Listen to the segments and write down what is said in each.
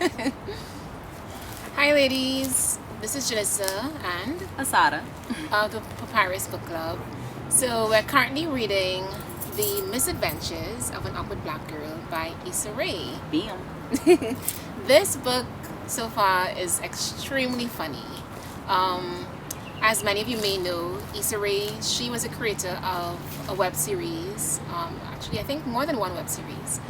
Hi ladies, this is Janissa and Asada. of the Papyrus Book Club. So we're currently reading The Misadventures of an Awkward Black Girl by Issa Rae. Bam. This book so far is extremely funny. As many of you may know, Issa Rae, she was a creator of a web series, actually I think more than one web series,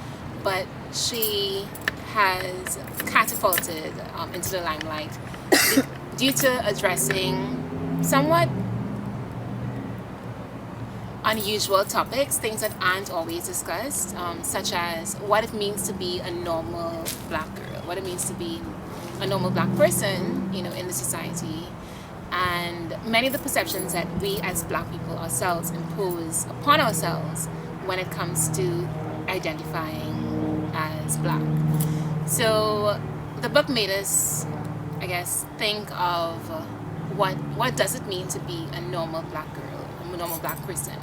but she has catapulted into the limelight due to addressing somewhat unusual topics, things that aren't always discussed, such as what it means to be a normal black girl, what it means to be a normal black person, in the society, and many of the perceptions that we as black people ourselves impose upon ourselves when it comes to identifying as black. So the book made us, I guess, think of what does it mean to be a normal black girl, a normal black person.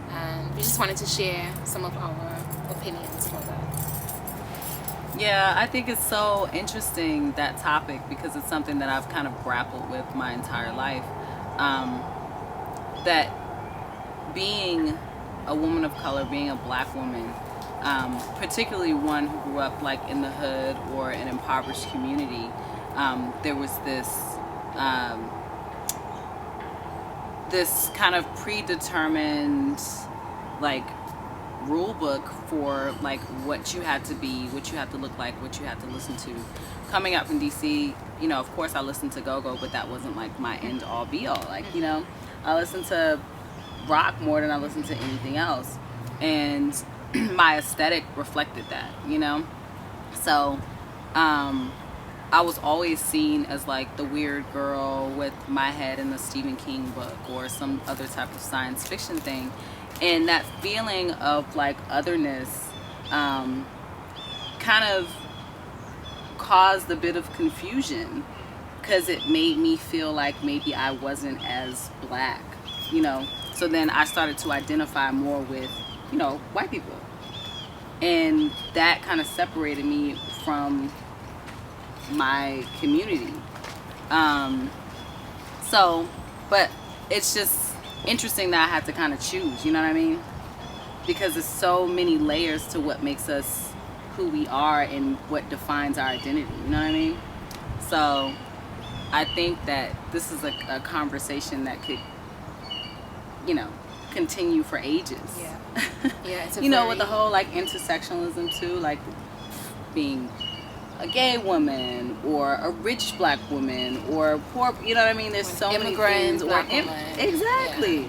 And we just wanted to share some of our opinions for that. Yeah, I think it's so interesting, that topic, because it's something that I've kind of grappled with my entire life. That being a woman of color, being a black woman, particularly one who grew up like in the hood or an impoverished community, there was this kind of predetermined like rule book for like what you had to be, what you had to look like, what you had to listen to. Coming up from DC, of course I listened to go-go, but that wasn't like my end all be all. Like, I listened to rock more than I listened to anything else, and my aesthetic reflected that, so I was always seen as like the weird girl with my head in a Stephen King book or some other type of science fiction thing. And that feeling of like otherness kind of caused a bit of confusion, because it made me feel like maybe I wasn't as black, So then I started to identify more with, white people. And that kind of separated me from my community. But it's just interesting that I had to kind of choose, you know what I mean? Because there's so many layers to what makes us who we are and what defines our identity, you know what I mean? So I think that this is a conversation that could, continue for ages. Yeah, it's with the whole like intersectionalism too, like being a gay woman or a rich black woman or poor, you know what I mean? There's so many things. Black woman. Exactly.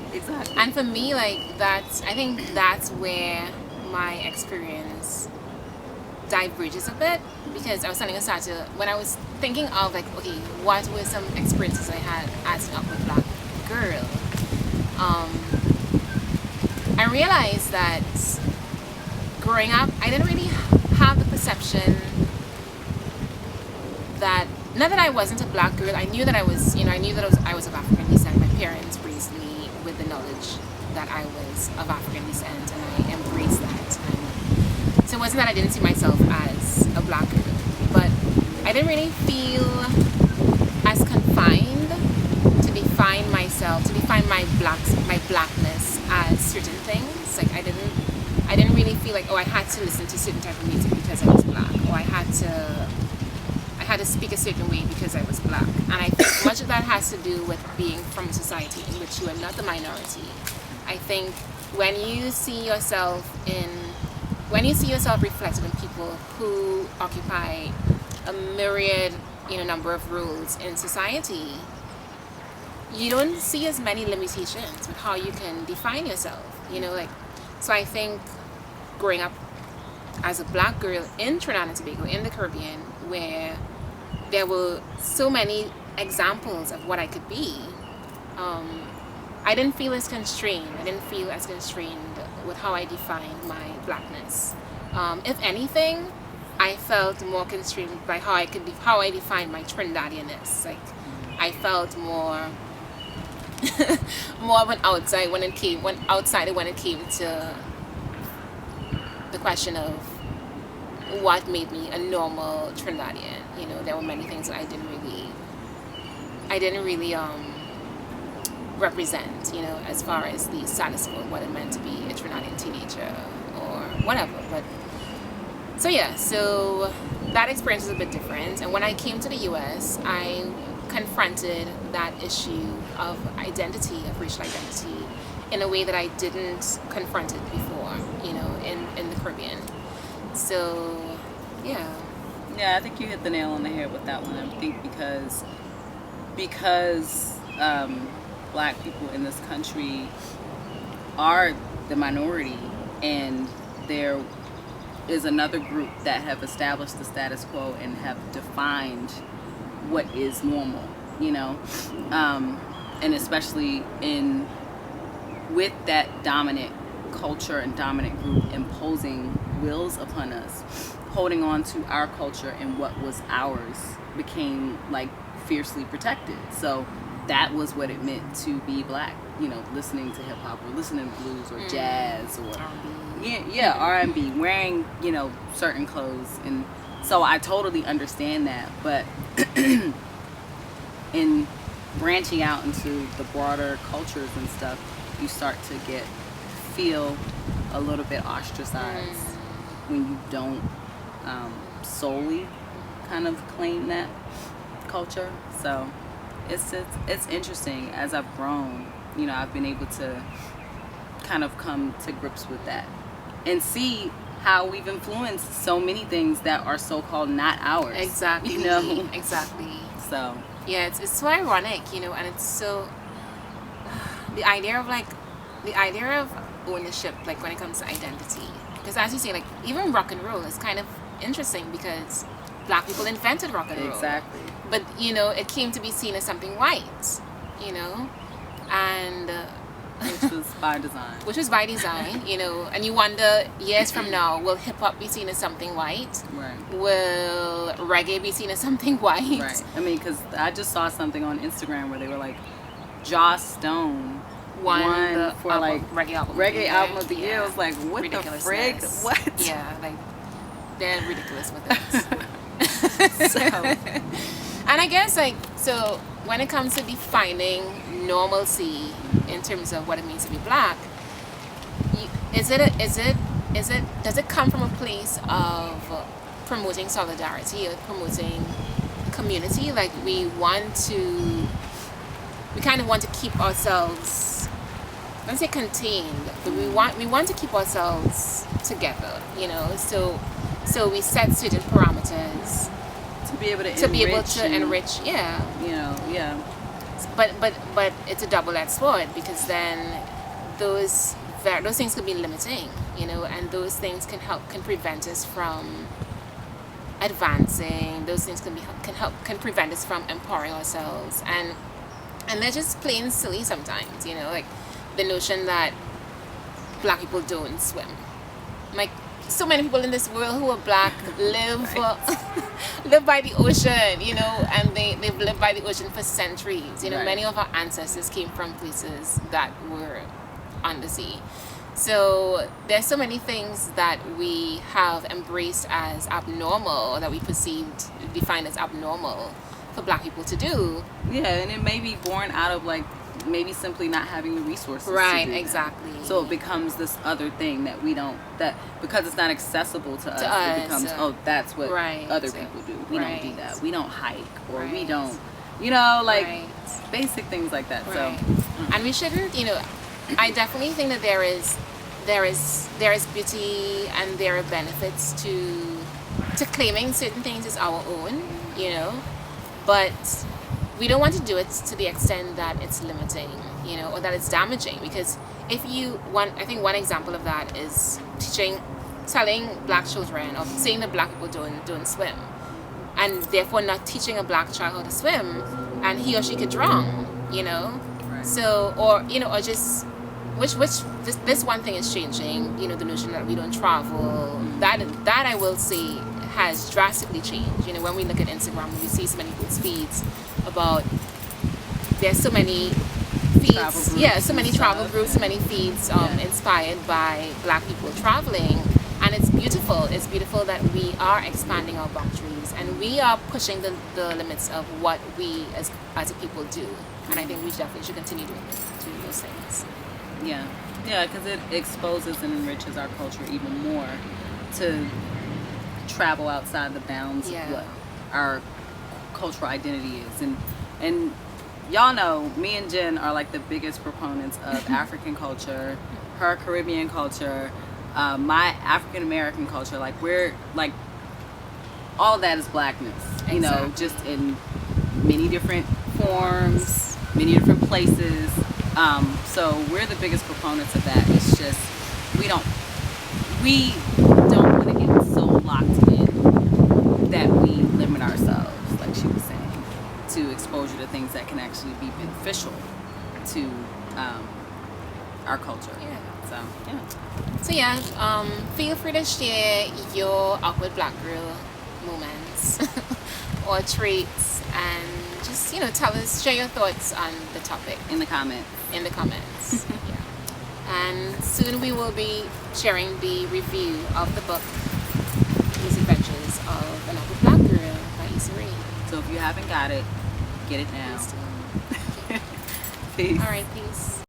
And for me, like I think that's where my experience diverges a bit, because I was telling Asata, when I was thinking of like, okay, what were some experiences I had as an awkward black girl, I realized that growing up, I didn't really have the perception that, not that I wasn't a black girl, I knew that I was, I was of African descent. My parents raised me with the knowledge that I was of African descent, and I embraced that. And so it wasn't that I didn't see myself as a black girl, but I didn't really feel as confined to define myself, to define my blackness as certain things. Like I didn't really feel like, I had to listen to certain type of music because I was black, or I had to speak a certain way because I was black. And I think much of that has to do with being from a society in which you are not the minority. I think when you see yourself reflected in people who occupy a myriad, number of roles in society, you don't see as many limitations with how you can define yourself, so I think growing up as a black girl in Trinidad and Tobago, in the Caribbean, where there were so many examples of what I could be, I didn't feel as constrained. I didn't feel as constrained with how I defined my blackness. If anything, I felt more constrained by how I defined my Trinidadianness. Like I felt more of an outsider when it came to the question of what made me a normal Trinidadian. You know, there were many things that I didn't really represent, you know, as far as the status quo, what it meant to be a Trinidadian teenager or whatever. But so yeah, so that experience was a bit different. And when I came to the US, I confronted that issue of identity, of racial identity, in a way that I didn't confront it before, you know, in the Caribbean. So yeah. Yeah, I think you hit the nail on the head with that one. I think because Black people in this country are the minority, and there is another group that have established the status quo and have defined what is normal, you know, and especially with that dominant culture and dominant group imposing wills upon us, holding on to our culture and what was ours became like fiercely protected. So that was what it meant to be Black, you know, listening to hip hop or listening to blues or jazz or R&B, wearing, you know, certain clothes. And so I totally understand that, but in branching out into the broader cultures and stuff, you start to feel a little bit ostracized when you don't solely kind of claim that culture. So it's interesting. As I've grown, you know, I've been able to kind of come to grips with that and see how we've influenced so many things that are so-called not ours. Exactly. You know? Exactly. So yeah, it's so ironic, you know, and it's so the idea of ownership, like when it comes to identity, because as you say, like even rock and roll is kind of interesting because Black people invented rock and roll. Exactly. But you know, it came to be seen as something white, you know, and which was by design. Which was by design, you know, and you wonder, years from now, will hip hop be seen as something white? Right. Will reggae be seen as something white? Right. I mean, because I just saw something on Instagram where they were like, Joss Stone won for like reggae album of the year. I was like, what the frig? What? Yeah, like they're ridiculous with it. So, and I guess like, so when it comes to defining normalcy in terms of what it means to be Black, does it come from a place of promoting solidarity or promoting community? Like we kind of want to keep ourselves, I don't say contained, but we want to keep ourselves together, you know, so we set certain parameters to be able to enrich, yeah, you know, yeah. But it's a double-edged sword, because then those things could be limiting, you know, and those things can prevent us from advancing. Those things can prevent us from empowering ourselves, and they're just plain silly sometimes, you know, like the notion that Black people don't swim. Like so many people in this world who are Black live by the ocean, you know, and they've lived by the ocean for centuries. You know, many of our ancestors came from places that were on the sea. So there's so many things that we have embraced as abnormal, or that we defined as abnormal for Black people to do. Yeah, and it may be born out of like maybe simply not having the resources. Right, to do exactly. That. So it becomes this other thing that because it's not accessible to us, it becomes that's what other people do. We don't do that. We don't hike, or we don't, you know, like basic things like that. Right. So and we shouldn't, you know, I definitely think that there is beauty and there are benefits to claiming certain things as our own, you know, but we don't want to do it to the extent that it's limiting, you know, or that it's damaging. Because I think one example of that is telling Black children, or saying that Black people don't swim, and therefore not teaching a Black child how to swim, and he or she could drown, you know. So, or you know, or just this one thing is changing, you know, the notion that we don't travel. That I will say has drastically changed. You know, when we look at Instagram, we see so many people's feeds about there's so many feeds, so many travel groups, so many feeds inspired by Black people traveling, And it's beautiful. It's beautiful that we are expanding our boundaries and we are pushing the limits of what we as a people do. And I think we definitely should continue doing those things. Yeah, because it exposes and enriches our culture even more to travel outside the bounds of what our cultural identity is. And y'all know, me and Jen are like the biggest proponents of African culture, her Caribbean culture, my African American culture. Like, we're like, all that is blackness, you know, just in many different forms, many different places. So we're the biggest proponents of that. It's just we don't want to get so locked in that we limit ourselves, like she was saying, to exposure to things that can actually be beneficial to our culture. So feel free to share your awkward black girl moments or traits, and just share your thoughts on the topic in the comments. Yeah. And soon we will be sharing the review of the book These Adventures of an Awkward Black Girl by Issa Rae. So if you haven't got it, get it now. Peace. Peace. All right, peace.